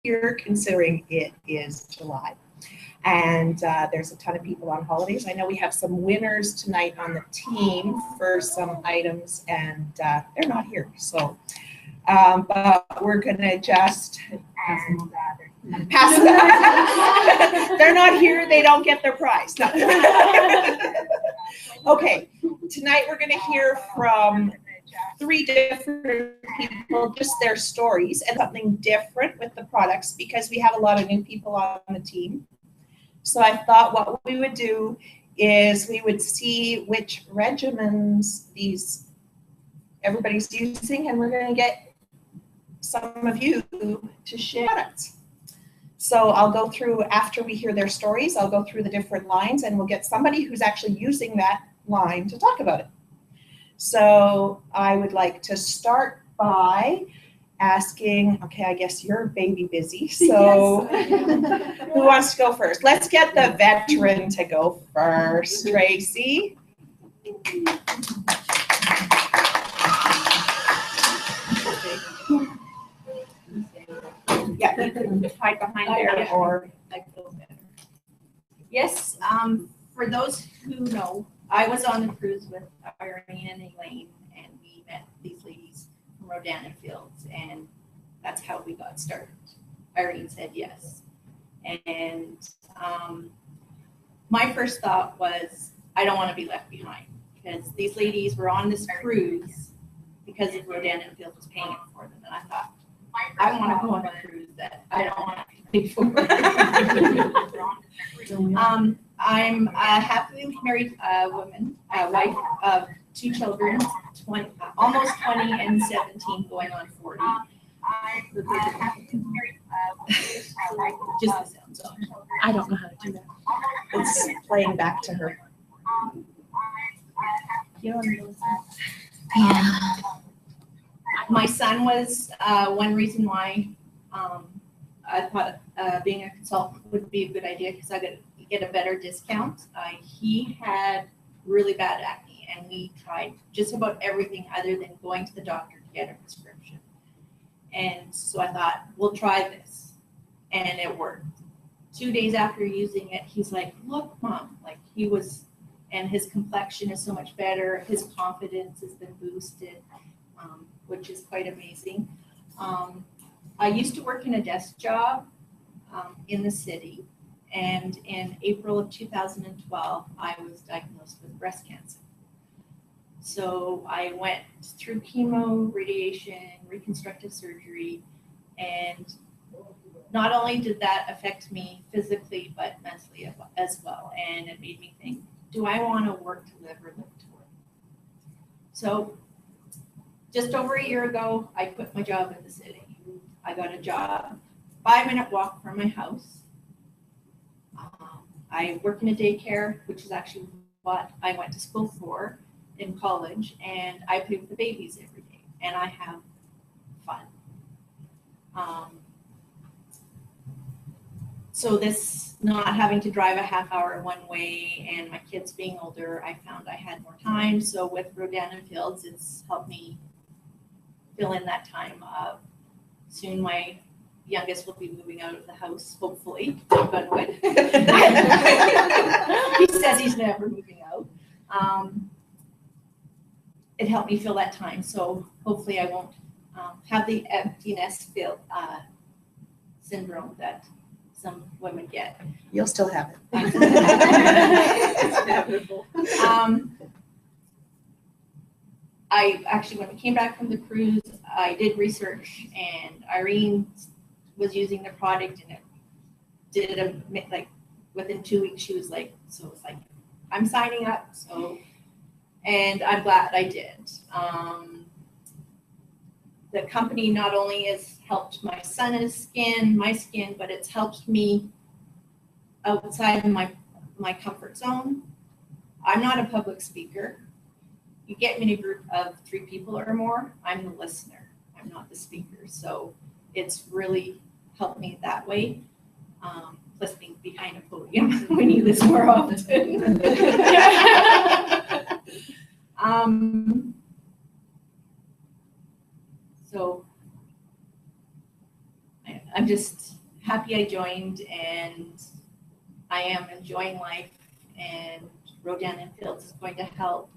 here, considering it is July. And there's a ton of people on holidays. I know we have some winners tonight on the team for some items, and they're not here. So, but we're gonna just pass. They're not here. They don't get their prize. No. Okay, tonight we're gonna hear from 3 different people, just their stories and something different with the products because we have a lot of new people on the team. So I thought what we would do is we would see which regimens everybody's using, and we're going to get some of you to share it. So I'll go through, after we hear their stories, I'll go through the different lines, and we'll get somebody who's actually using that line to talk about it. So I would like to start by asking, okay, I guess you're baby busy, so yes. Who wants to go first? Let's get the veteran to go first. Tracy. Yeah, you can hide behind there or I feel better. Yes, for those who know, I was on the cruise with Irene and Elaine, and we met these ladies from Rodan and Fields, and that's how we got started. Irene said yes. And my first thought was, I don't want to be left behind, because these ladies were on this cruise because of Rodan and Fields was paying for them. And I thought, I want to go on a cruise that I don't want to pay for. I'm a happily married woman, wife of 2 children, almost 20 and 17, going on 40. Just the sound song. I don't know how to do that. It's playing back to her. You don't know. Yeah. My son was one reason why I thought being a consultant would be a good idea, because I could get a better discount. He had really bad acne, and we tried just about everything other than going to the doctor to get a prescription. And so I thought, we'll try this, and it worked. 2 days after using it, he's like, look, Mom, like he was, and his complexion is so much better. His confidence has been boosted, which is quite amazing. I used to work in a desk job in the city, and in April of 2012, I was diagnosed with breast cancer. So I went through chemo, radiation, reconstructive surgery, and not only did that affect me physically, but mentally as well. And it made me think, do I want to work to live or live to work? So just over a year ago, I quit my job in the city. I got a job 5-minute walk from my house. I work in a daycare, which is actually what I went to school for in college, and I play with the babies every day, and I have fun. So this not having to drive a half hour one way and my kids being older, I found I had more time. So with Rodan and Fields, it's helped me fill in that time. Soon my youngest will be moving out of the house, hopefully. Knock on wood. He says he's never moving out. It helped me fill that time, so hopefully I won't have the emptiness syndrome that some women get. You'll still have it. It's inevitable. I actually, when we came back from the cruise, I did research, and Irene was using the product, and it did like within 2 weeks she was like, so it's like, I'm signing up. So, and I'm glad I did. The company not only has helped my son's skin, my skin, but it's helped me outside of my comfort zone. I'm not a public speaker. You get me in a group of 3 people or more, I'm the listener. I'm not the speaker. So it's really helped me that way. Plus being behind a podium, we need this more often. So I'm just happy I joined, and I am enjoying life, and Rodan and Fields is going to help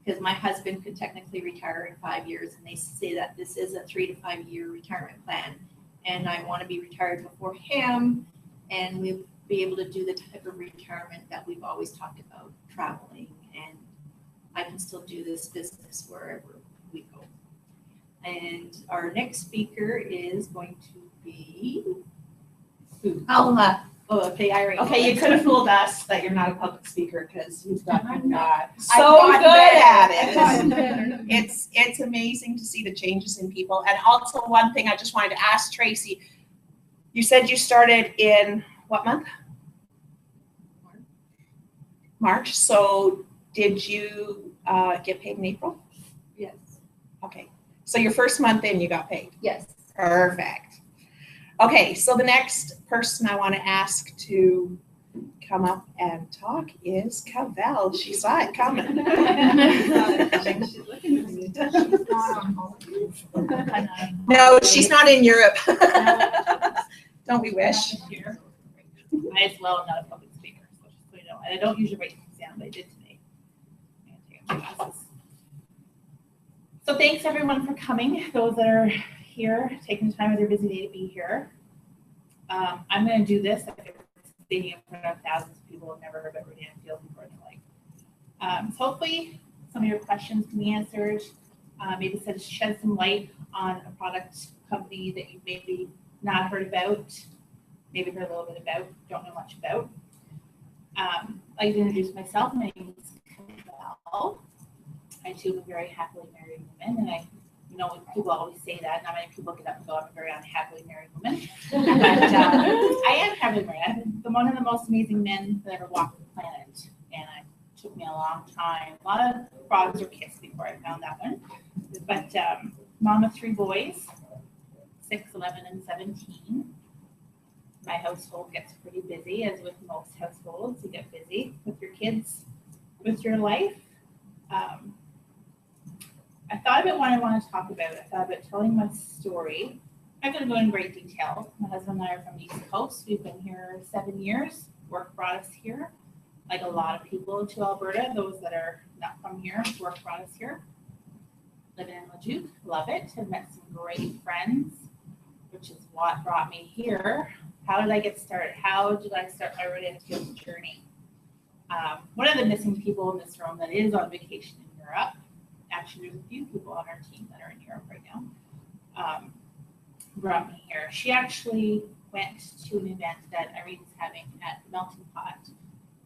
because my husband could technically retire in 5 years, and they say that this is a 3 to 5 year retirement plan, and I want to be retired before him, and we'll be able to do the type of retirement that we've always talked about, traveling, and I can still do this business wherever we go. And our next speaker is going to be who? Oh, okay, Irene. Okay, you could have fooled us that you're not a public speaker because you've I'm gotten not. so I've good gotten at better. it. It's amazing to see the changes in people. And also one thing I just wanted to ask Tracy, you said you started in what month? March. So did you get paid in April? Yes. Okay. So your first month in, you got paid. Yes. Perfect. Okay, so the next person I want to ask to come up and talk is Cavell. She saw it coming. No, she's not in Europe. Don't we wish? I as well am not a public speaker, so just so you know. And I don't usually write things down, but I did today. I'm gonna take off my glasses. So thanks everyone for coming, those that are here, taking the time of their busy day to be here. I'm going to do this. I've been speaking in front of thousands of people who have never heard about Rodan Field before in their life. So hopefully some of your questions can be answered. Maybe shed some light on a product company that you've maybe not heard about, maybe heard a little bit about, don't know much about. I'd like to introduce myself. My name is Cavell. I too am a very happily married woman, and people always say that. Not many people get up and go, I'm a very unhappily married woman. But I am happily married. I've been one of the most amazing men that ever walked the planet. And it took me a long time. A lot of frogs or kisses before I found that one. But mom of 3 boys, 6, 11, and 17. My household gets pretty busy, as with most households. You get busy with your kids, with your life. I thought about what I want to talk about. I thought about telling my story. I'm going to go in great detail. My husband and I are from the East Coast. We've been here 7 years. Work brought us here. Like a lot of people to Alberta, those that are not from here, work brought us here. Living in Leduc, love it. I've met some great friends, which is what brought me here. How did I get started? How did I start my Rodan Field journey? One of the missing people in this room that is on vacation in Europe. Actually, there's a few people on our team that are in Europe right now, brought me here. She actually went to an event that Irene's having at Melting Pot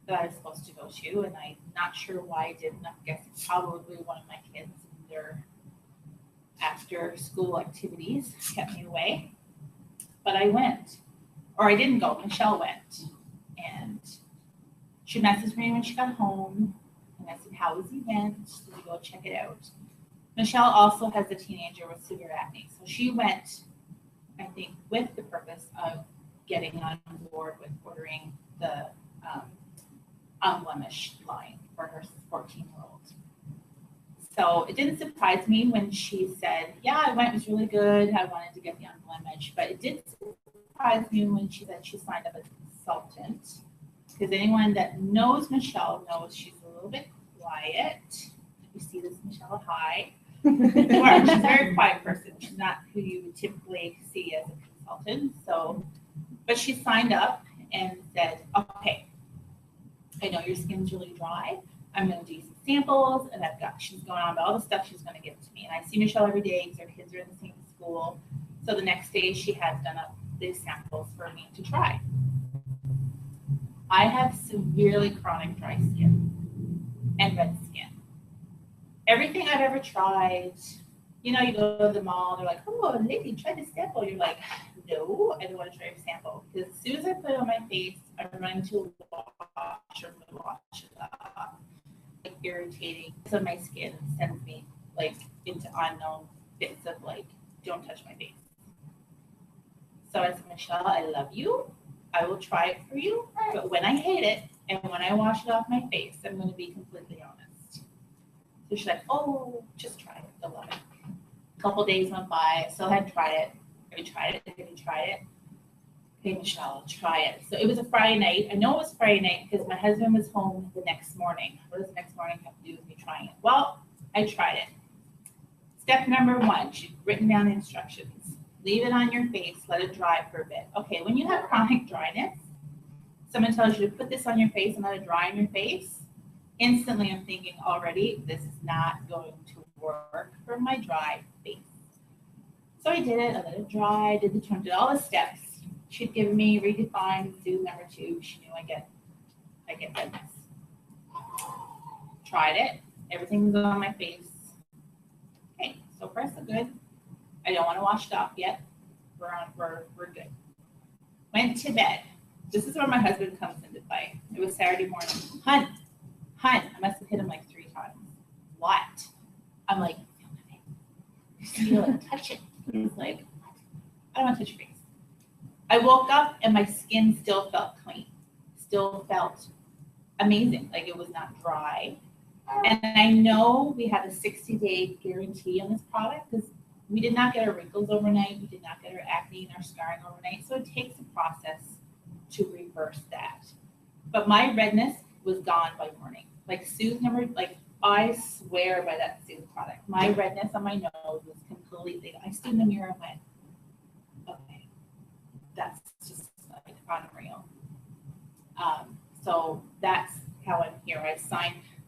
that I was supposed to go to, and I'm not sure why I didn't. I guess it's probably one of my kids and their after school activities kept me away. But I went, or I didn't go. Michelle went, and she messaged me when she got home. And I said, how was the event? Did you go check it out? Michelle also has a teenager with severe acne. So she went, I think, with the purpose of getting on board with ordering the Unblemished line for her 14-year-old. So it didn't surprise me when she said, yeah, I went, it was really good. I wanted to get the Unblemished. But it did surprise me when she said she signed up as a consultant. Because anyone that knows Michelle knows she's a little bit quiet. You see this, Michelle? Hi. She's a very quiet person. She's not who you would typically see as a consultant. So, but she signed up and said, okay, I know your skin's really dry. I'm going to do some samples, and she's going on about all the stuff she's going to give to me. And I see Michelle every day because her kids are in the same school. So the next day she has done up these samples for me to try. I have severely chronic dry skin and red skin. Everything I've ever tried, you go to the mall, they're like, oh, lady, try this sample. You're like, no, I don't want to try your sample. Because as soon as I put it on my face, I'm running to wash it up. Like irritating. So my skin sends me into unknown bits of don't touch my face. So I said, Michelle, I love you. I will try it for you, but when I hate it and when I wash it off my face, I'm going to be completely honest. So she's like, oh, just try it. You'll love it. A couple days went by. I still hadn't tried it. Have you tried it? Have you tried it? okay, Michelle, try it. So it was a Friday night. I know it was Friday night because my husband was home the next morning. What does the next morning have to do with me trying it? Well, I tried it. Step number 1, she'd written down the instructions. Leave it on your face, let it dry for a bit. Okay, when you have chronic dryness, someone tells you to put this on your face and let it dry on your face, instantly I'm thinking already, this is not going to work for my dry face. So I did it, I let it dry, did all the steps. She'd given me Redefine Soothe number 2. She knew I get redness. Tried it, everything was on my face. Okay, so far so good. I don't want to wash it off yet. We're good. Went to bed. This is where my husband comes into play. It was Saturday morning. Hun, I must have hit him like 3 times. What? I'm like, feel it, touch it. He's like, I don't want to touch your face. I woke up and my skin still felt clean, still felt amazing. Like it was not dry. And I know we have a 60-day guarantee on this product because we did not get our wrinkles overnight. We did not get our acne and our scarring overnight. So it takes a process to reverse that. But my redness was gone by morning. Like Soothe I swear by that Soothe product. My redness on my nose was completely, I stood in the mirror and went, okay, that's just like unreal. So that's how I'm here.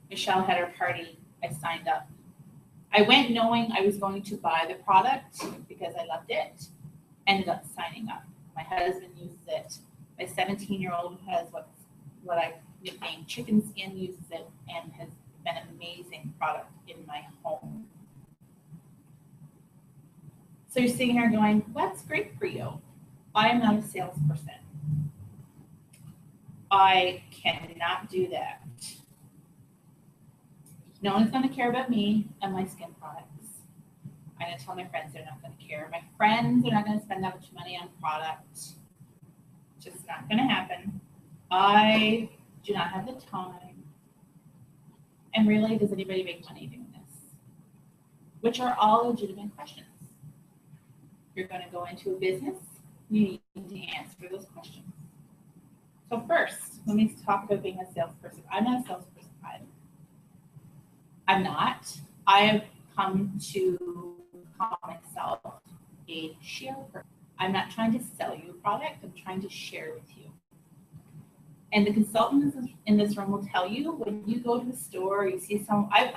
Michelle had her party, I signed up. I went knowing I was going to buy the product because I loved it, ended up signing up. My husband uses it. My 17-year-old who has what I nicknamed chicken skin uses it and has been an amazing product in my home. So you're sitting here going, what's great for you? I am not a salesperson. I cannot do that. No one's going to care about me and my skin products. I'm going to tell my friends they're not going to care. My friends are not going to spend that much money on product. Just not going to happen. I do not have the time. And really, does anybody make money doing this? Which are all legitimate questions. You're going to go into a business, you need to answer those questions. So first, let me talk about being a salesperson. I'm not a salesperson. I'm not. I have come to call myself a share person. I'm not trying to sell you a product. I'm trying to share with you. And the consultants in this room will tell you when you go to the store, you see I've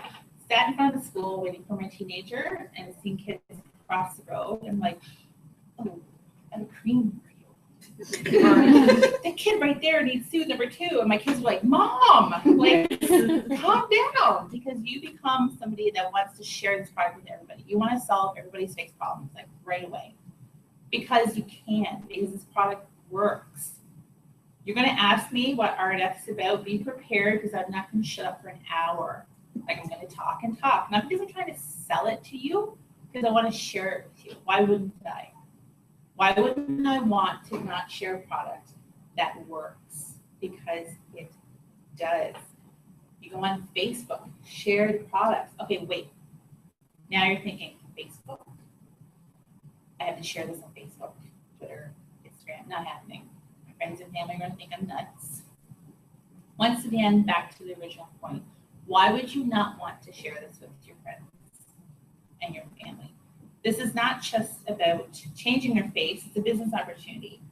sat in front of the school waiting for my teenager and seen kids across the road and like, oh, I have a cream for you. That kid right there needs Soothe number 2. And my kids are like, Mom, like, calm down. Because you become somebody that wants to share this product with everybody. You want to solve everybody's face problems like right away. Because you can, because this product works. You're going to ask me what RNF is about. Be prepared because I'm not going to shut up for an hour. Like I'm going to talk and talk. Not because I'm trying to sell it to you, because I want to share it with you. Why wouldn't I? Why wouldn't I want to not share a product that works? Because it does. You go on Facebook, share the products. Okay, wait. Now you're thinking, Facebook? I have to share this on Facebook, Twitter, Instagram. Not happening. My friends and family are going to think I'm nuts. Once again, back to the original point. Why would you not want to share this with your friends and your family? This is not just about changing their face. It's a business opportunity.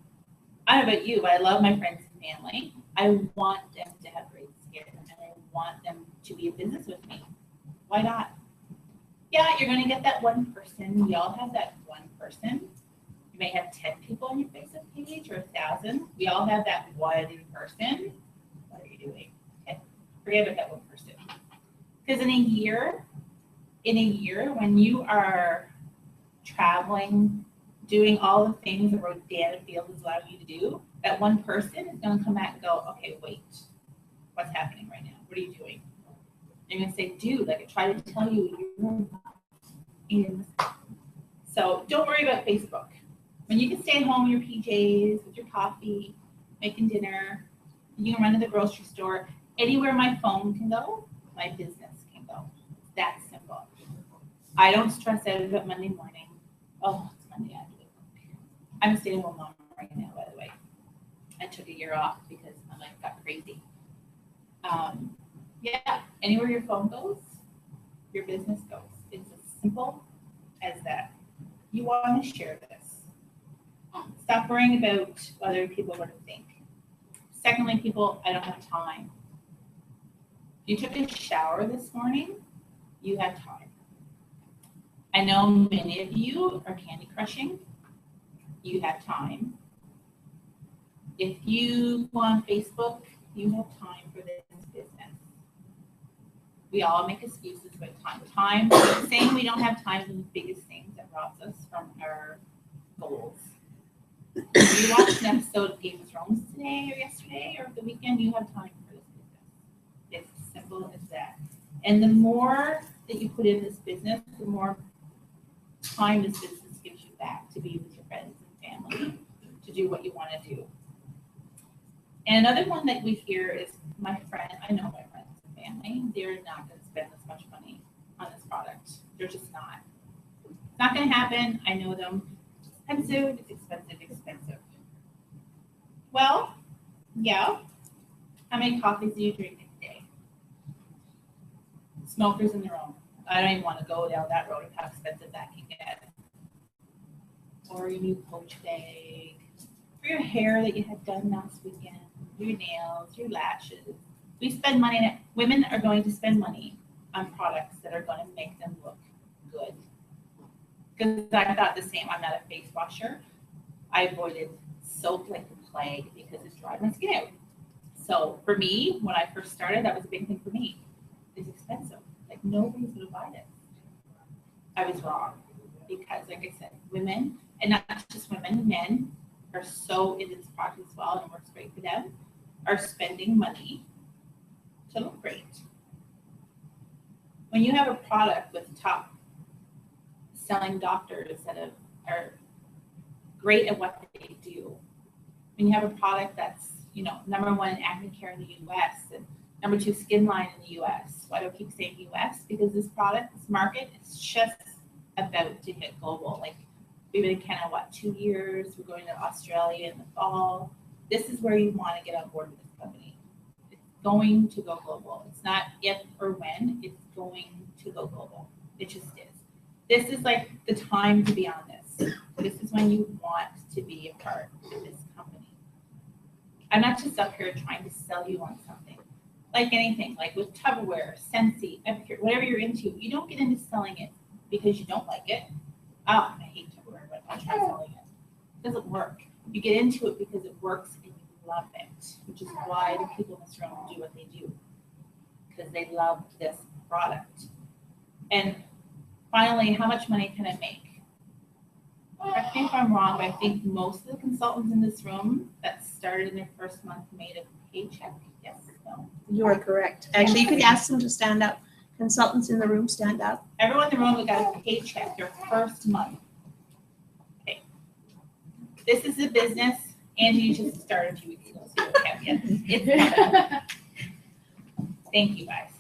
I don't know about you, but I love my friends and family. I want them to have great skin, and I want them to be in business with me. Why not? Yeah, you're going to get that one person. We all have that one person. You may have 10 people on your Facebook page or 1,000. We all have that one person. What are you doing? Okay. Forget about that one person. Because in a year, when you are traveling, doing all the things that Rodan Field is allowing you to do, that one person is going to come back and go, okay, wait, what's happening right now? What are you doing? You're going to say, dude, like I tried to tell you, you're in. So don't worry about Facebook. When you can stay at home in your PJs with your coffee, making dinner, you can run to the grocery store. Anywhere my phone can go, my business can go. It's that simple. I don't stress out about Monday morning. Oh, it's Monday. I have to go to work. I'm a stay-at-home mom right now, by the way. I took a year off because my life got crazy. Yeah, anywhere your phone goes, your business goes. It's as simple as that. You want to share this. Stop worrying about what other people are going to think. Secondly, people, I don't have time. You took a shower this morning, you had time. I know many of you are candy crushing. You have time. If you go on Facebook, you have time for this business. We all make excuses about time. Saying we don't have time is the biggest thing that robs us from our goals. If you watched an episode of Game of Thrones today or yesterday or the weekend, you have time for this business. It's as simple as that. And the more that you put in this business, the more time this business gives you back to be with your friends and family, to do what you want to do. And another one that we hear is I know my friends and family, they're not going to spend this much money on this product. They're just not. It's not going to happen. I know them. It's expensive. Well, yeah. How many coffees do you drink a day? Smokers in their own. I don't even want to go down that road of how expensive that can get. Or your new Coach bag, or your hair that you had done last weekend, your nails, your lashes. We spend money on it. Women are going to spend money on products that are going to make them look good. Because I thought the same. I'm not a face washer. I avoided soap like the plague because it dried my skin out. So for me, when I first started, that was a big thing for me. It's expensive. Like nobody's going to buy this. I was wrong because, like I said, women, and not just women, men are so into this product as well, and it works great for them, are spending money to look great. When you have a product with top selling doctors that are great at what they do, when you have a product that's, number one in acne care in the US and number two skin line in the US. Why do I keep saying US? Because this market is just about to hit global. Like we've been in Canada, 2 years? We're going to Australia in the fall. This is where you want to get on board with this company. It's going to go global. It's not if or when, it's going to go global. It just is. This is like the time to be on this. This is when you want to be a part of this company. I'm not just up here trying to sell you on something. Like anything, like with Tupperware, Scentsy, whatever you're into, you don't get into selling it because you don't like it. I hate Tupperware, but I'll try selling it. It doesn't work. You get into it because it works and you love it, which is why the people in this room do what they do, because they love this product. And finally, how much money can it make? Correct me if I'm wrong, but I think most of the consultants in this room that started in their first month made a paycheck. Yes, no. You are correct. Actually, you could ask them to stand up. Consultants in the room, stand up. Everyone in the room got a paycheck their first month. Okay. This is a business. Angie, you just started a few weeks ago, so you don't have yet. It's coming. Thank you, guys.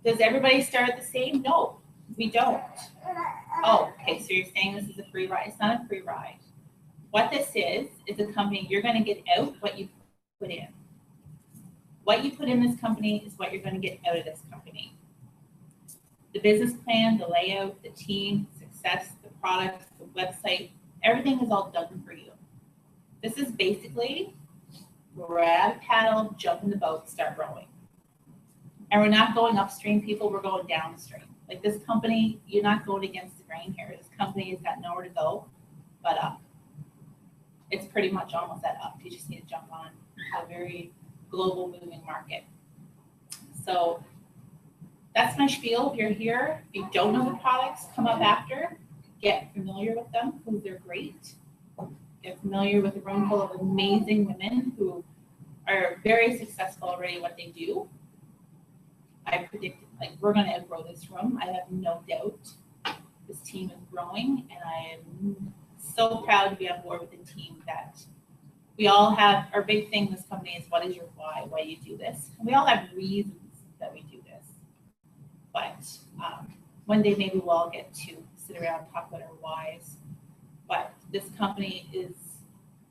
Does everybody start the same? No, we don't. Oh, okay, so you're saying this is a free ride. It's not a free ride. What this is a company. You're going to get out what you put in. What you put in this company is what you're going to get out of this company. The business plan, the layout, the team, success, the products, the website, everything is all done for you. This is basically grab a paddle, jump in the boat, start rowing. And we're not going upstream, people, we're going downstream. Like this company, you're not going against the grain here. This company has got nowhere to go but up. It's pretty much almost at up. You just need to jump on a very global moving market. So that's my spiel. If you're here, if you don't know the products, come up after, get familiar with them because they're great. Get familiar with a room full of amazing women who are very successful already at what they do. I predict we're going to outgrow this room. I have no doubt. This team is growing, and I am so proud to be on board with the team that we all have. Our big thing in this company is what is your why? Why do you do this? And we all have reasons that we do this. But one day maybe we'll all get to sit around and talk about our whys. But this company is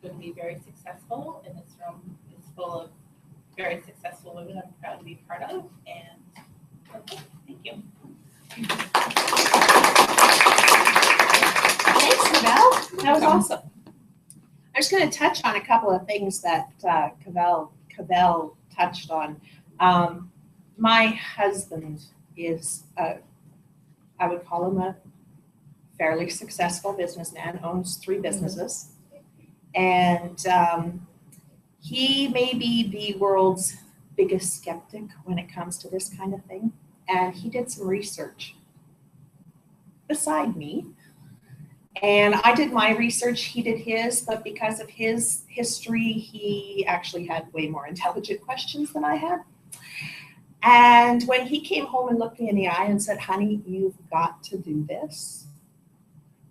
going to be very successful, and this room is full of very successful women I'm proud to be part of. And okay, thank you. Thanks, Cavell. That was awesome. I'm just going to touch on a couple of things that Cavell touched on. My husband is, I would call him a fairly successful businessman, owns 3 businesses. And he may be the world's biggest skeptic when it comes to this kind of thing. And he did some research beside me. And I did my research, he did his, but because of his history, he actually had way more intelligent questions than I had. And when he came home and looked me in the eye and said, honey, you've got to do this.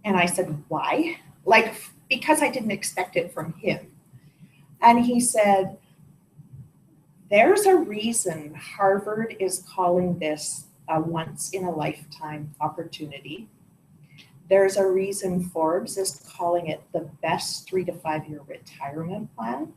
And I said, why? Like, because I didn't expect it from him. And he said, there's a reason Harvard is calling this a once in a lifetime opportunity. There's a reason Forbes is calling it the best 3 to 5 year retirement plan.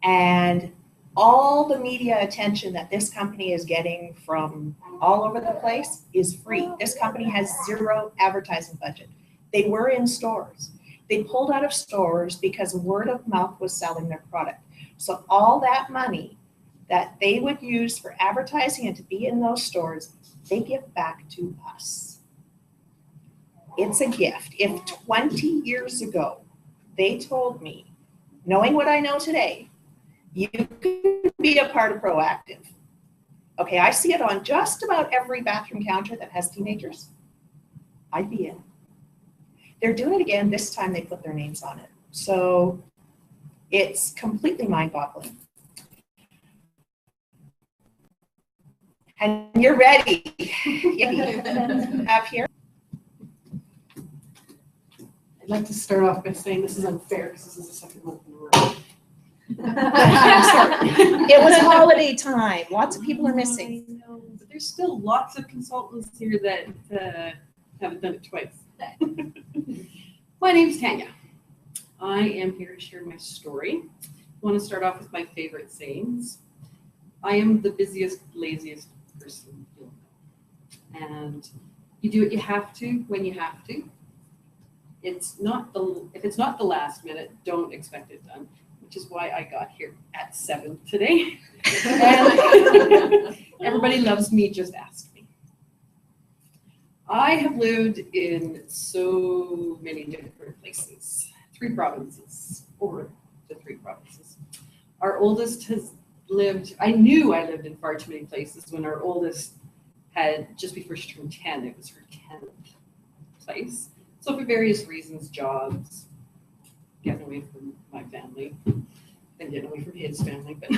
And all the media attention that this company is getting from all over the place is free. This company has 0 advertising budget. They were in stores. They pulled out of stores because word of mouth was selling their product. So all that money that they would use for advertising and to be in those stores, they give back to us. It's a gift. If 20 years ago, they told me, knowing what I know today, you could be a part of Proactive. Okay, I see it on just about every bathroom counter that has teenagers. I'd be in. They're doing it again. This time they put their names on it. So it's completely mind-boggling. And you're ready. Have here. I'd like to start off by saying this is unfair because this is the second month in a row. It was holiday time. Lots of people are missing. I know, but there's still lots of consultants here that haven't done it twice. My name's Tanya. I am here to share my story. I want to start off with my favorite sayings. I am the busiest, laziest person you'll know. And you do what you have to when you have to. If it's not the last minute, don't expect it done, which is why I got here at 7 today. And everybody loves me, just ask me. I have lived in so many different places, 3 provinces, over the 3 provinces. Our oldest has lived, I knew I lived in far too many places when our oldest had, just before she turned 10, it was her 10th place. So for various reasons, jobs, getting away from my family, and getting away from his family. But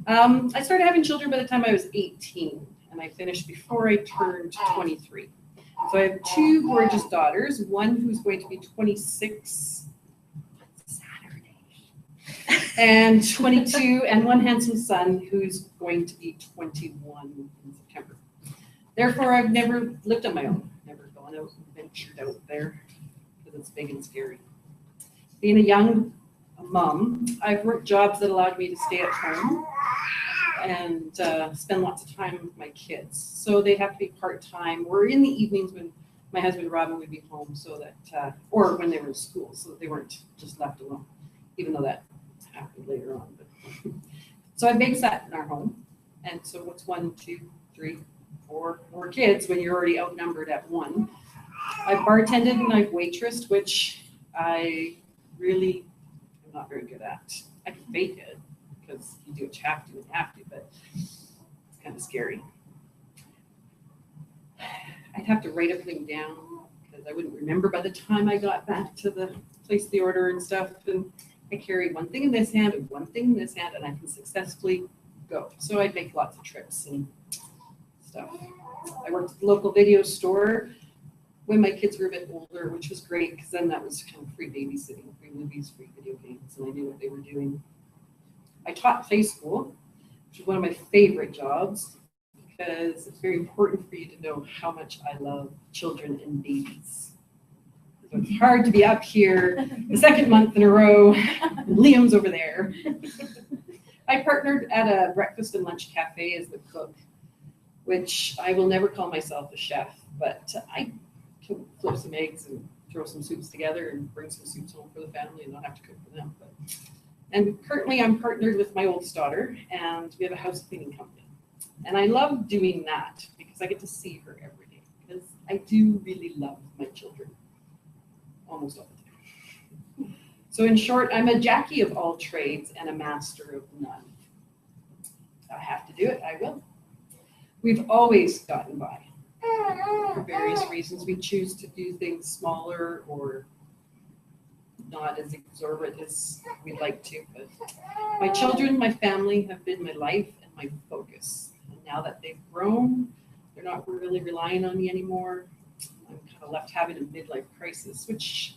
I started having children by the time I was 18, and I finished before I turned 23. So I have 2 gorgeous daughters, one who's going to be 26 Saturday, and 22, and one handsome son who's going to be 21 in September. Therefore, I've never lived on my own, never gone out and ventured out there because it's big and scary. Being a young mom, I've worked jobs that allowed me to stay at home and spend lots of time with my kids. So they have to be part-time or in the evenings when my husband Robin would be home, so that, or when they were in school, so that they weren't just left alone, even though that happened later on. But so I babysat in our home. And so what's 1, 2, 3, 4 kids when you're already outnumbered at 1. I've bartended and I've waitressed, which I really am not very good at. I can fake it because you do what you have to and have to, but it's kind of scary. I'd have to write everything down because I wouldn't remember by the time I got back to the place the order and stuff. And I carry one thing in this hand and one thing in this hand, and I can successfully go. So I'd make lots of trips and stuff. I worked at the local video store when my kids were a bit older, which was great because then that was kind of free babysitting, free movies, free video games, and I knew what they were doing. I taught play school, which was one of my favorite jobs because it's very important for you to know how much I love children and babies. So it's hard to be up here the second month in a row. And Liam's over there. I partnered at a breakfast and lunch cafe as the cook, which I will never call myself a chef, but I can flip some eggs and throw some soups together and bring some soups home for the family and not have to cook for them. And currently I'm partnered with my oldest daughter, and we have a house cleaning company. And I love doing that because I get to see her every day, because I do really love my children almost all the time. So in short, I'm a Jackie of all trades and a master of none. If I have to do it, I will. We've always gotten by. For various reasons, we choose to do things smaller or not as exorbitant as we'd like to. But my children, my family have been my life and my focus. And now that they've grown, they're not really relying on me anymore. I'm kind of left having a midlife crisis, which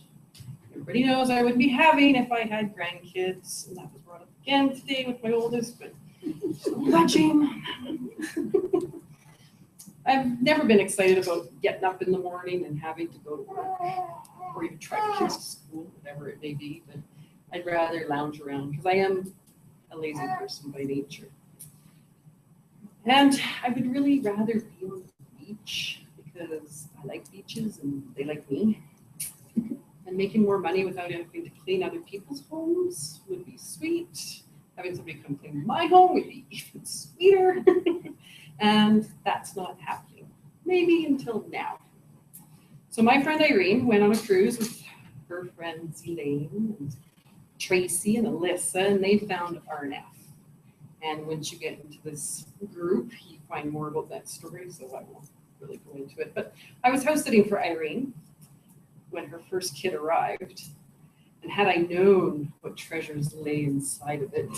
everybody knows I wouldn't be having if I had grandkids. And that was brought up again today with my oldest, but watching. I've never been excited about getting up in the morning and having to go to work or even drive the kids to school, whatever it may be, but I'd rather lounge around because I am a lazy person by nature. And I would really rather be on the beach because I like beaches and they like me. And making more money without having to clean other people's homes would be sweet. Having somebody come clean my home would be even sweeter. And that's not happening, maybe until now. So my friend Irene went on a cruise with her friends Elaine and Tracy and Alyssa, and they found RNF. And once you get into this group, you find more about that story, so I won't really go into it. But I was house sitting for Irene when her first kid arrived, and had I known what treasures lay inside of it,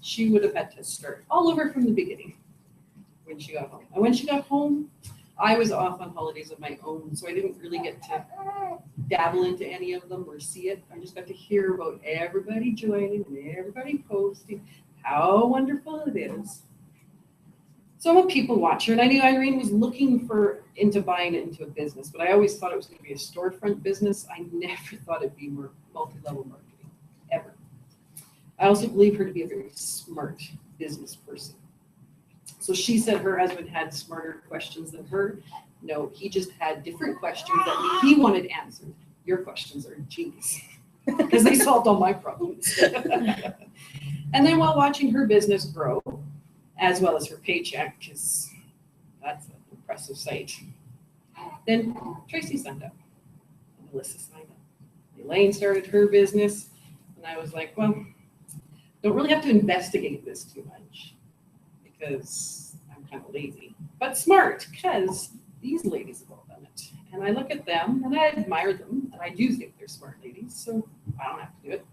she would have had to start all over from the beginning when she got home. And when she got home, I was off on holidays of my own, so I didn't really get to dabble into any of them or see it. I just got to hear about everybody joining and everybody posting how wonderful it is. So I'm a people watcher, and I knew Irene was looking into buying it into a business, but I always thought it was going to be a storefront business. I never thought it'd be more multi-level marketing, ever. I also believe her to be a very smart business person. So she said her husband had smarter questions than her. No, he just had different questions that he wanted answered. Your questions are genius because they solved all my problems. And then while watching her business grow, as well as her paycheck, because that's an impressive sight, then Tracy signed up, and Alyssa signed up. Elaine started her business, and I was like, well, don't really have to investigate this too much because I'm kind of lazy, but smart because these ladies have all done it. And I look at them and I admire them, and I do think they're smart ladies, so I don't have to do it.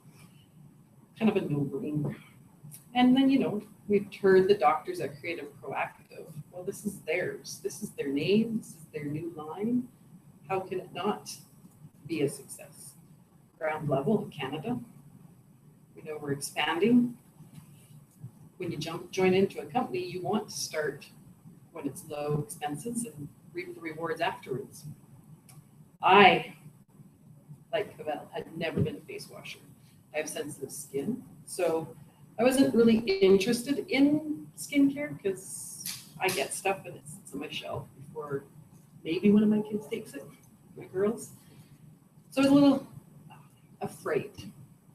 Kind of a no-brainer. And then, we've heard the doctors at Creative Proactive, well, this is theirs. This is their name. This is their new line. How can it not be a success? Ground level in Canada. We know we're expanding. When you join into a company, you want to start when it's low expenses and reap the rewards afterwards. I, like Cavell, had never been a face washer. I have sensitive skin, so I wasn't really interested in skincare because I get stuff and it sits on my shelf before maybe one of my kids takes it, my girls. So I was a little afraid.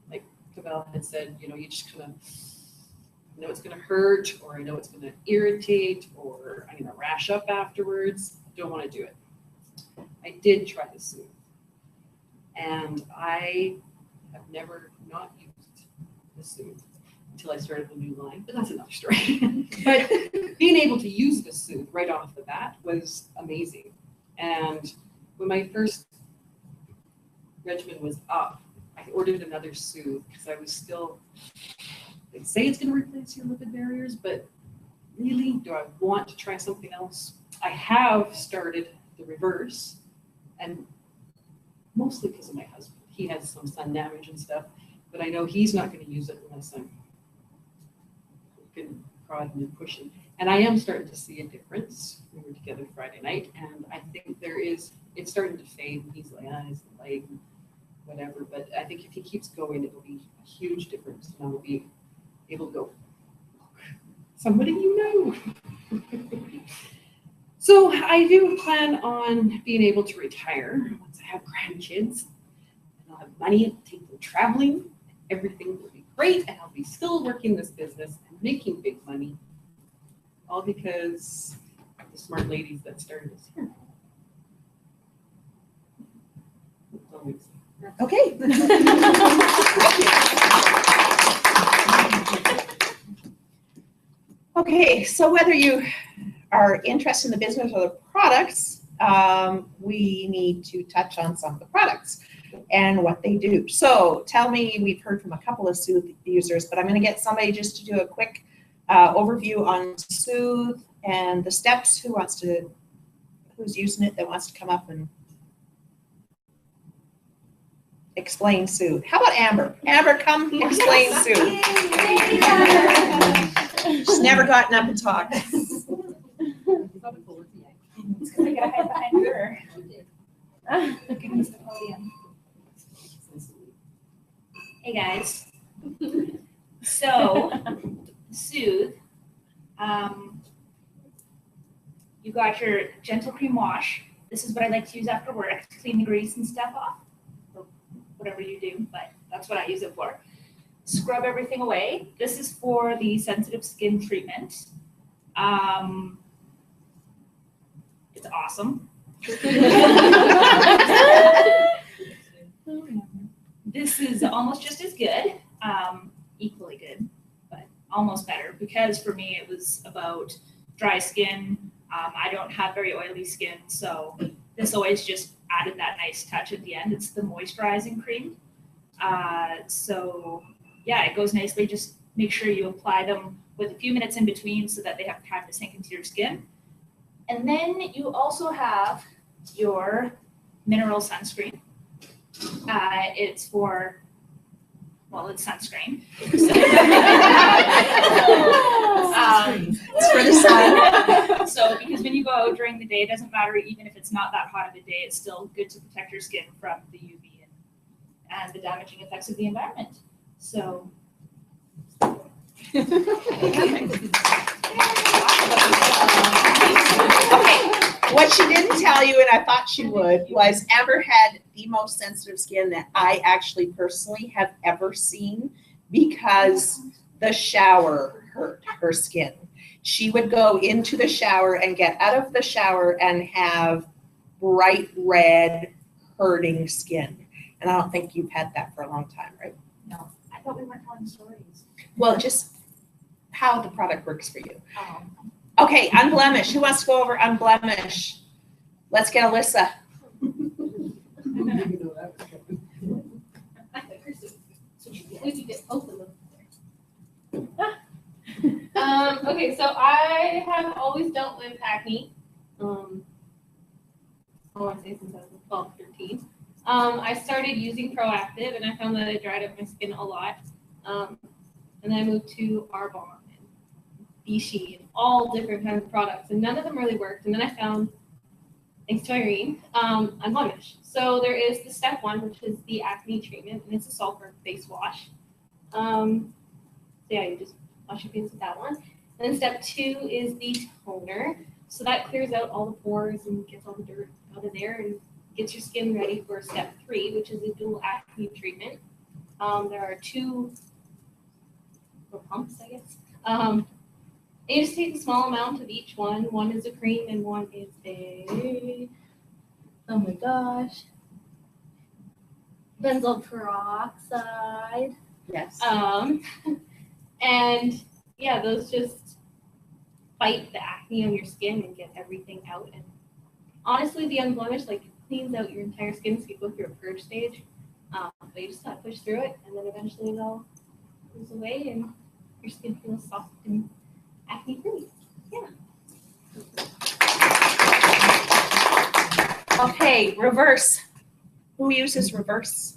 Like Cavell had said, you just kind of know it's going to hurt, or I know it's going to irritate, or I'm going to rash up afterwards. I don't want to do it. I did try the Soothe, and I have never not used the Soothe until I started the new line, but that's another story. But being able to use the Soothe right off the bat was amazing. And when my first regimen was up, I ordered another Soothe because I was still, they say it's going to replace your lipid barriers, but really, do I want to try something else? I have started the reverse, and mostly because of my husband. He has some sun damage and stuff, but I know he's not going to use it unless I'm prodding and pushing. And I am starting to see a difference. We were together Friday night, and I think it's starting to fade. And he's like, his leg, whatever. But I think if he keeps going, it'll be a huge difference. And I will be able to go, somebody you know. So I do plan on being able to retire once I have grandkids. And I'll have money to take them traveling. Everything will be great, and I'll be still working this business and making big money. All because of the smart ladies that started us here. Okay. Okay, so whether you are interested in the business or the products, we need to touch on some of the products and what they do. So tell me, we've heard from a couple of Soothe users, but I'm going to get somebody just to do a quick overview on Soothe and the steps. Who's using it that wants to come up and explain Soothe? How about Amber? Amber, come explain Soothe. She's never gotten up and talked. It's because I gotta hide behind her. Look against the podium. Hey guys. So, Soothe. You got your gentle cream wash. This is what I like to use after work to clean the grease and stuff off, or whatever you do, but that's what I use it for. Scrub everything away. This is for the sensitive skin treatment. It's awesome. This is almost just as good, equally good, but almost better, because for me it was about dry skin. I don't have very oily skin, so this always just added that nice touch at the end. It's the moisturizing cream. So yeah, it goes nicely. Just make sure you apply them with a few minutes in between so that they have time to sink into your skin. And then you also have your mineral sunscreen. It's for, well, it's sunscreen. It's for the sun. So because when you go out during the day, it doesn't matter, even if it's not that hot of a day, it's still good to protect your skin from the UV and the damaging effects of the environment. So. Okay, what she didn't tell you, and I thought she would, was Amber had the most sensitive skin that I actually personally have ever seen, because the shower hurt her skin. She would go into the shower and get out of the shower and have bright red hurting skin. And I don't think you've had that for a long time, right? No, I thought we weren't telling stories. Well, just how the product works for you. Oh. Okay, Unblemished. Who wants to go over Unblemished? Let's get Alyssa. Okay, so I have always dealt with acne. I want to say since I was 12, 13. I started using Proactive, and I found that it dried up my skin a lot. And then I moved to Arbonne and Vichy and all different kinds of products, and none of them really worked. And then I found, thanks to Irene, Unblemished. So there is the step 1, which is the acne treatment, and it's a sulfur face wash. So yeah, you just wash your face with that one. And then step 2 is the toner. So that clears out all the pores and gets all the dirt out of there and gets your skin ready for step 3, which is a dual acne treatment. There are 2 pumps, I guess. And you just take a small amount of each one. One is a cream and one is a, oh my gosh, benzoyl peroxide. Yes. And yeah, those just fight the acne on your skin and get everything out. And honestly, the Unblemished, like, cleans out your entire skin, so you go through a purge stage. But you just gotta push through it, and then eventually it all goes away, and your skin feels soft and acne-free. Yeah. Okay, Reverse. Who uses Reverse?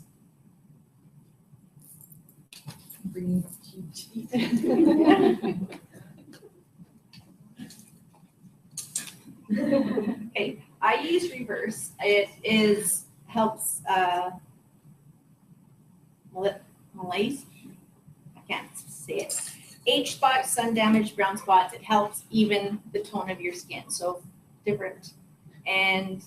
Okay, I use reverse. It helps malaise. I can't say it. Age spots, sun damage, brown spots. It helps even the tone of your skin. So different. And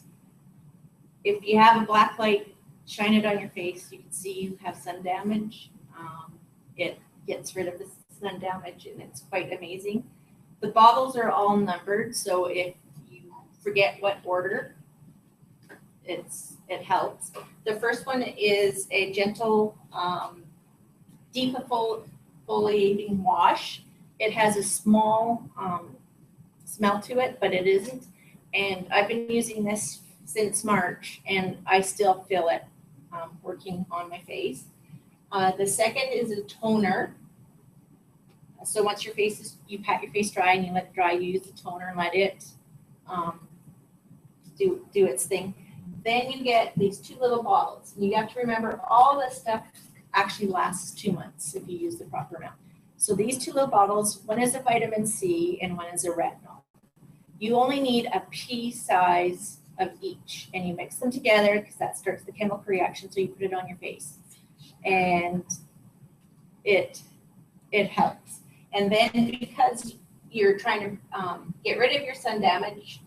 if you have a black light, shine it on your face. You can see you have sun damage. It gets rid of the sun damage, and it's quite amazing. The bottles are all numbered, so if you forget what order, it helps. The first one is a gentle defoliating wash. It has a small smell to it, but it isn't. And I've been using this since March, and I still feel it working on my face. The second is a toner. So once you pat your face dry and you let it dry, you use the toner and let it do its thing. Then you get these 2 little bottles. You have to remember all this stuff actually lasts 2 months if you use the proper amount. So these 2 little bottles, one is a vitamin C and one is a retinol. You only need a pea size of each, and you mix them together because that starts the chemical reaction. So you put it on your face, and it helps. And then because you're trying to get rid of your sun damage,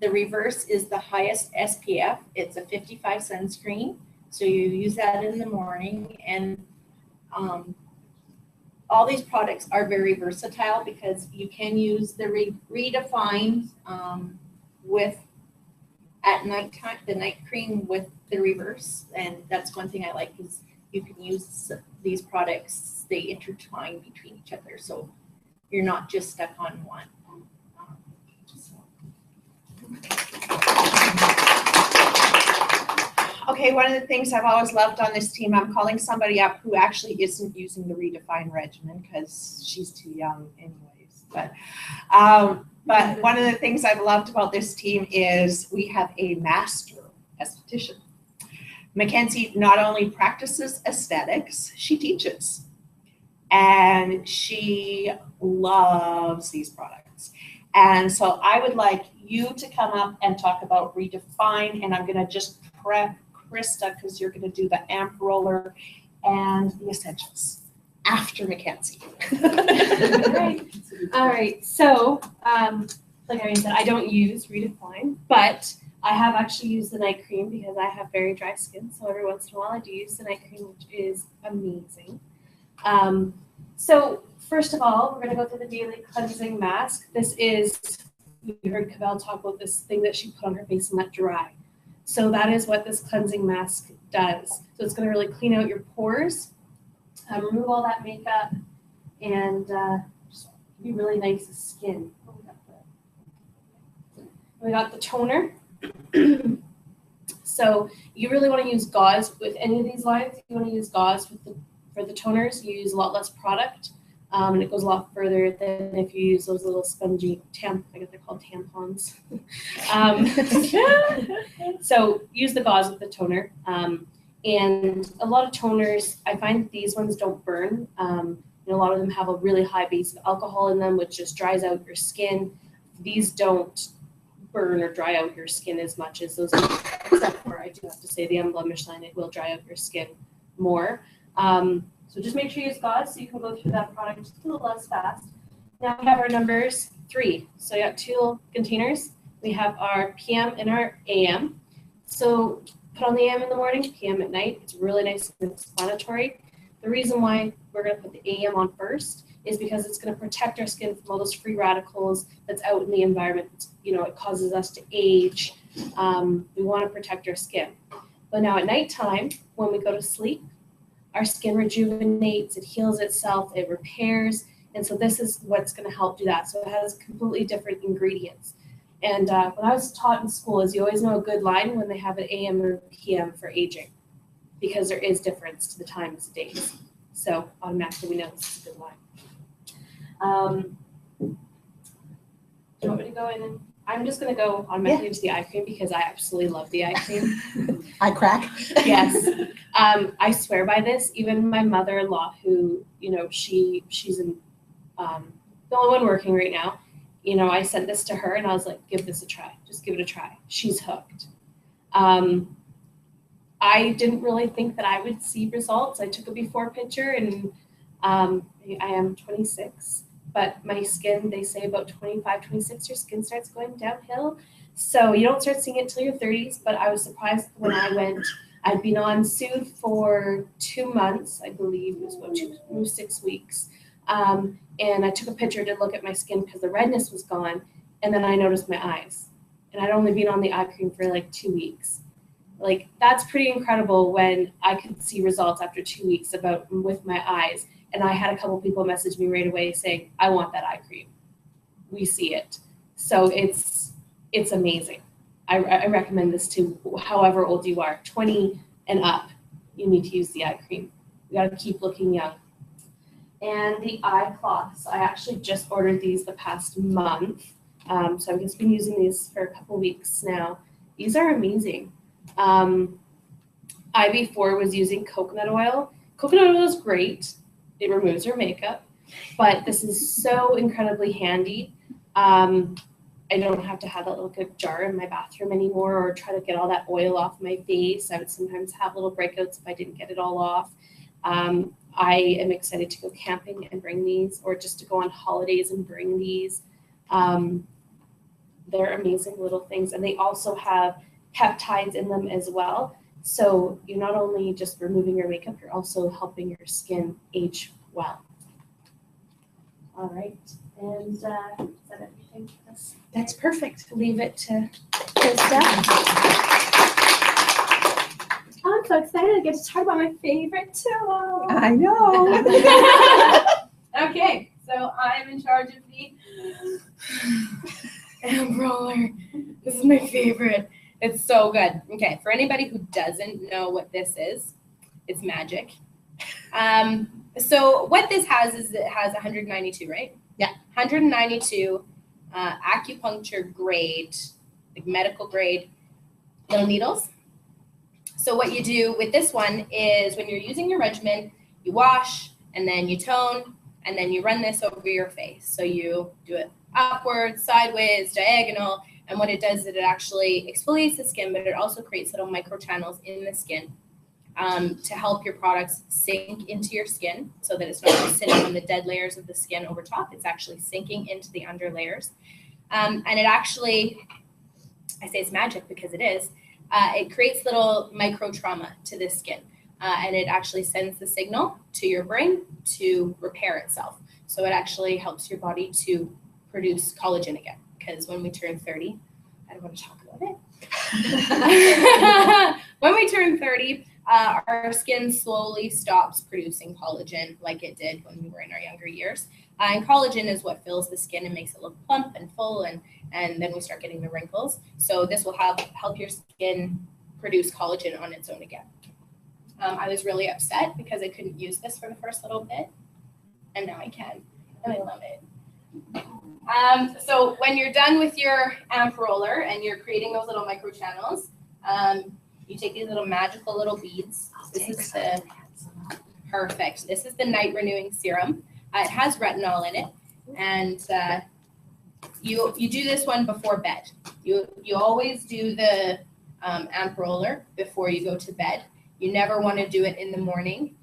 the reverse is the highest SPF. It's a 55 sunscreen. So you use that in the morning, and all these products are very versatile because you can use the redefined with at nighttime, the night cream with the reverse. And that's one thing I like is you can use these products, they intertwine between each other. So you're not just stuck on one. Okay, one of the things I've always loved on this team, I'm calling somebody up who actually isn't using the redefined regimen because she's too young anyways. But one of the things I've loved about this team is we have a master esthetician. Mackenzie not only practices aesthetics, she teaches. And she loves these products. And so I would like you to come up and talk about Redefine, and I'm going to just prep Krista because you're going to do the amp roller and the essentials after Mackenzie. All right. So, like Irene said, I don't use Redefine, but I have actually used the night cream because I have very dry skin. So every once in a while I do use the night cream, which is amazing. So first of all, we're going to go through the daily cleansing mask. This is, you heard Cavell talk about this thing that she put on her face and let dry. So that is what this cleansing mask does. So it's going to really clean out your pores, remove all that makeup, and just be really nice skin. We got the toner. So you really want to use gauze with any of these lines. You want to use gauze for the toners. You use a lot less product, and it goes a lot further than if you use those little spongy I guess they're called tampons. So use the gauze with the toner. And a lot of toners, I find that these ones don't burn. And a lot of them have a really high base of alcohol in them, which just dries out your skin. These don't burn or dry out your skin as much as those, except for, I do have to say, the unblemished line, it will dry out your skin more. So just make sure you use gauze so you can go through that product just a little less fast. Now we have our numbers 3. So we got 2 little containers. We have our PM and our AM. So put on the AM in the morning, PM at night. It's really nice and explanatory. The reason why we're going to put the AM on first is because it's going to protect our skin from all those free radicals that's out in the environment. You know, it causes us to age. We want to protect our skin. But now at nighttime, when we go to sleep, our skin rejuvenates, it heals itself, it repairs. And so this is what's going to help do that. So it has completely different ingredients. And when I was taught in school, is you always know a good line when they have an AM or PM for aging, because there is difference to the times of days. So automatically we know this is a good line. Do you want me to go in? And I'm just going to go automatically into the eye cream because I absolutely love the eye cream. Eye crack? Yes. I swear by this. Even my mother-in-law, who, you know, she's in, the only one working right now, I sent this to her and I was like, give this a try. Just give it a try. She's hooked. I didn't really think that I would see results. I took a before picture and I am 26, but my skin, they say about 25, 26, your skin starts going downhill. So you don't start seeing it till your 30s, but I was surprised when I went. I'd been on Soothe for 2 months, I believe it was about 6 weeks. And I took a picture to look at my skin because the redness was gone. And then I noticed my eyes. And I'd only been on the eye cream for like 2 weeks. Like, that's pretty incredible when I could see results after 2 weeks with my eyes. And I had a couple people message me right away saying, I want that eye cream. We see it. So it's amazing. I recommend this to however old you are, 20 and up, you need to use the eye cream. You gotta keep looking young. And the eye cloths, I actually just ordered these the past month. So I've just been using these for a couple weeks now. These are amazing. I before was using coconut oil. Coconut oil is great. It removes your makeup, but this is so incredibly handy. I don't have to have that little good jar in my bathroom anymore or try to get all that oil off my face. I would sometimes have little breakouts if I didn't get it all off. I am excited to go camping and bring these, or just to go on holidays and bring these. They're amazing little things, and they also have peptides in them as well. So you're not only just removing your makeup, you're also helping your skin age well. All right, and is that everything for this? That's perfect. Leave it to Krista. I'm so excited to get to talk about my favorite tool. I know. Okay, so I'm in charge of the amp roller. This is my favorite. It's so good. Okay, for anybody who doesn't know what this is, it's magic. So what this has is it has 192, right? Yeah. 192 acupuncture grade, like medical grade little needles. So what you do with this one is when you're using your regimen, you wash and then you tone and then you run this over your face. So you do it upwards, sideways, diagonal, and what it does is it actually exfoliates the skin, but it also creates little microchannels in the skin to help your products sink into your skin so that it's not just sitting on the dead layers of the skin over top. It's actually sinking into the under layers. And it actually, I say it's magic because it is, it creates little micro trauma to the skin. And it actually sends the signal to your brain to repair itself. So it actually helps your body to produce collagen again. Because when we turn 30, I don't want to talk about it. When we turn 30, our skin slowly stops producing collagen like it did when we were in our younger years. And collagen is what fills the skin and makes it look plump and full, and then we start getting the wrinkles. So this will help your skin produce collagen on its own again. I was really upset because I couldn't use this for the first little bit, and now I can, and I love it. So when you're done with your amp roller and you're creating those little micro channels, you take these little magical little beads. This is perfect. This is the night renewing serum. It has retinol in it, and you do this one before bed. You always do the amp roller before you go to bed. You never want to do it in the morning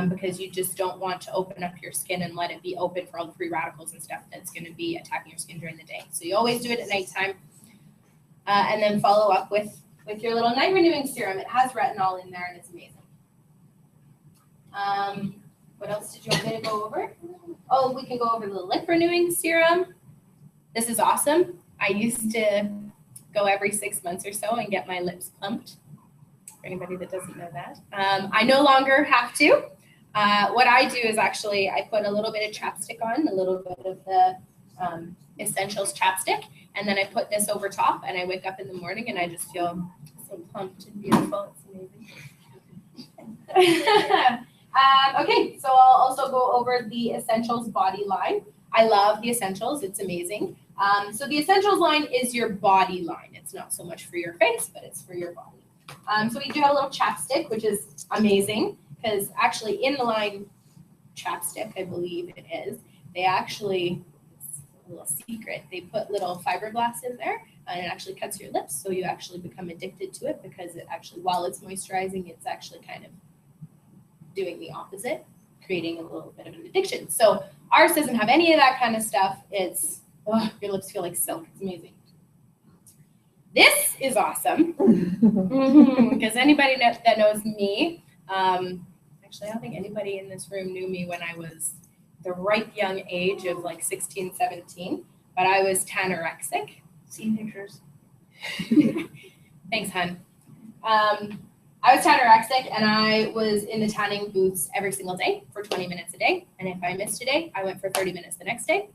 because you just don't want to open up your skin and let it be open for all the free radicals and stuff that's going to be attacking your skin during the day. So you always do it at nighttime, and then follow up with your little night renewing serum. It has retinol in there, and it's amazing. What else did you want me to go over? Oh, we can go over the lip renewing serum. This is awesome. I used to go every 6 months or so and get my lips plumped. For anybody that doesn't know that. I no longer have to. What I do is actually I put a little bit of chapstick on, a little bit of the Essentials chapstick, and then I put this over top, and I wake up in the morning and I just feel so plumped and beautiful. It's amazing. Okay, so I'll also go over the Essentials body line. I love the Essentials. It's amazing. So the Essentials line is your body line. It's not so much for your face, but it's for your body. So we do have a little chapstick, which is amazing because actually in the line chapstick, I believe it is, they actually, little secret. They put little fiberglass in there, and it actually cuts your lips, so you actually become addicted to it because it actually, while it's moisturizing, it's actually kind of doing the opposite, creating a little bit of an addiction. So ours doesn't have any of that kind of stuff. It's, your lips feel like silk. It's amazing. This is awesome because anybody that knows me, actually, I don't think anybody in this room knew me when I was the ripe young age of like 16, 17, but I was tanorexic. Seen pictures. Thanks, hun. I was tanorexic, and I was in the tanning booths every single day for 20 minutes a day. And if I missed a day, I went for 30 minutes the next day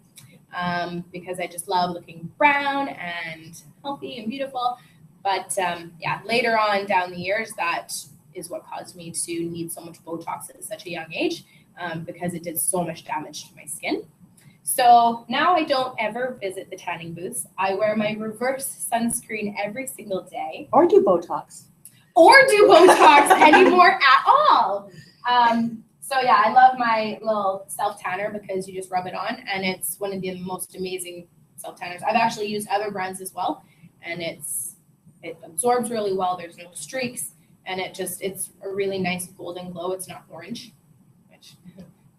because I just love looking brown and healthy and beautiful. But yeah, later on down the years, that is what caused me to need so much Botox at such a young age because it did so much damage to my skin. So now I don't ever visit the tanning booths. I wear my reverse sunscreen every single day. Or do Botox. Or do Botox anymore at all. So yeah, I love my little self tanner because you just rub it on, and it's one of the most amazing self tanners. I've actually used other brands as well, and it absorbs really well. There's no streaks, and it's a really nice golden glow. It's not orange, which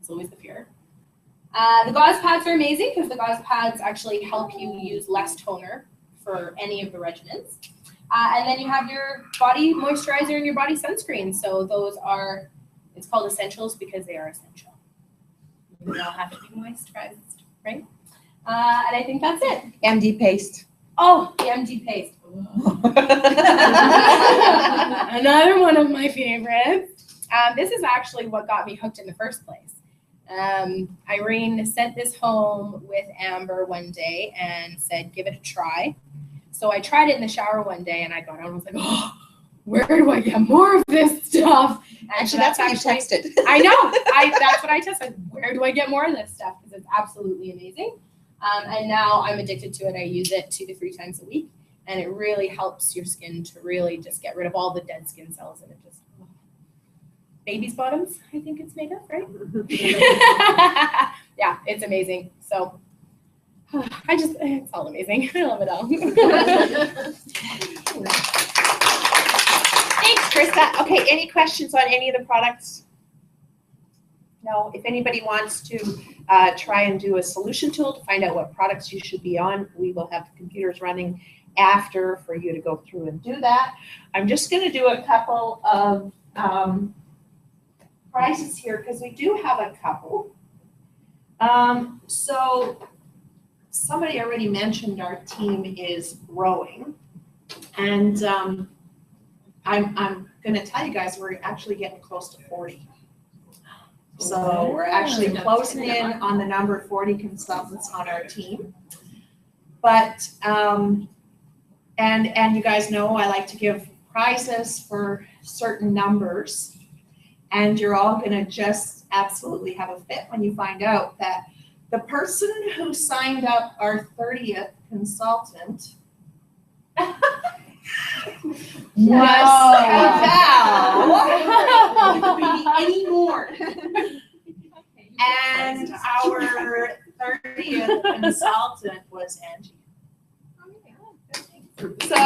is always the fear. The gauze pads are amazing because the gauze pads actually help you use less toner for any of the regimens. And then you have your body moisturizer and your body sunscreen. So those are, it's called essentials because they are essential. They all have to be moisturized, right? And I think that's it. MD paste. Oh, the MD paste. Another one of my favorites. This is actually what got me hooked in the first place. Irene sent this home with Amber one day and said, give it a try. So I tried it in the shower one day, and I got on and was like, oh, where do I get more of this stuff? Actually, that's what you texted. I know. That's what I tested. Where do I get more of this stuff? Because it's absolutely amazing. And now I'm addicted to it. I use it 2 to 3 times a week, and it really helps your skin to really just get rid of all the dead skin cells, and it just, baby's bottoms, I think it's made of, right? Yeah, it's amazing. So it's all amazing. I love it all. Thanks, Krista. Okay, any questions on any of the products? No, if anybody wants to try and do a solution tool to find out what products you should be on, we will have the computers running after for you to go through and do that. I'm just going to do a couple of prizes here because we do have a couple. So somebody already mentioned our team is growing, and I'm going to tell you guys we're actually getting close to 40. So we're actually closing in on the number of 40 consultants on our team. But and you guys know I like to give prizes for certain numbers, and you're all going to just absolutely have a fit when you find out that the person who signed up our 30th consultant was Val. It could be any more. And our 30th consultant was Angie. So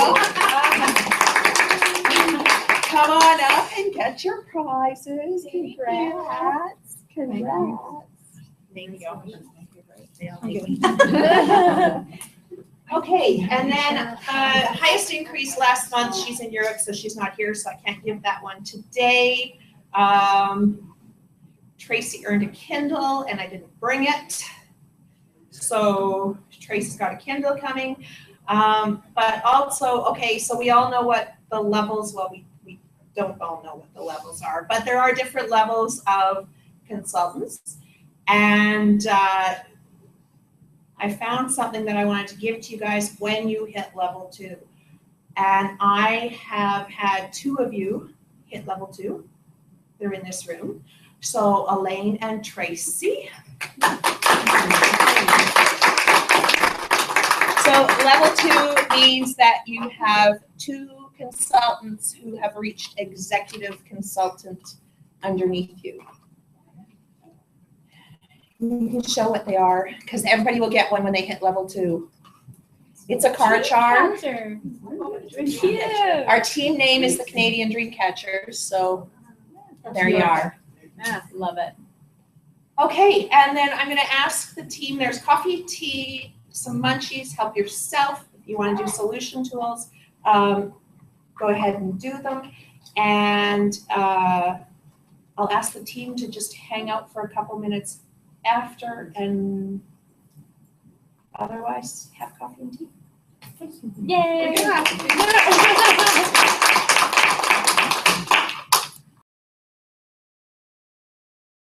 come on up and get your prizes. Congrats. Congrats. Thank you. Okay, and then highest increase last month, she's in Europe, so she's not here, so I can't give that one today. Tracy earned a Kindle, and I didn't bring it. So Tracy's got a Kindle coming. But also, okay, so we all know what the levels, well, we don't all know what the levels are, but there are different levels of consultants. And I found something that I wanted to give to you guys when you hit level 2. And I have had 2 of you hit level 2. They're in this room. So Elaine and Tracy. So level 2 means that you have 2 consultants who have reached executive consultant underneath you. You can show what they are, because everybody will get one when they hit level 2. It's a car charm. Cute. Our team name is the Canadian Dreamcatchers, so there you are. Ah, love it. Okay, and then I'm gonna ask the team, there's coffee, tea, some munchies, help yourself. If you wanna do solution tools, go ahead and do them. And I'll ask the team to just hang out for a couple minutes after, and otherwise have coffee and tea. Yay. Yeah.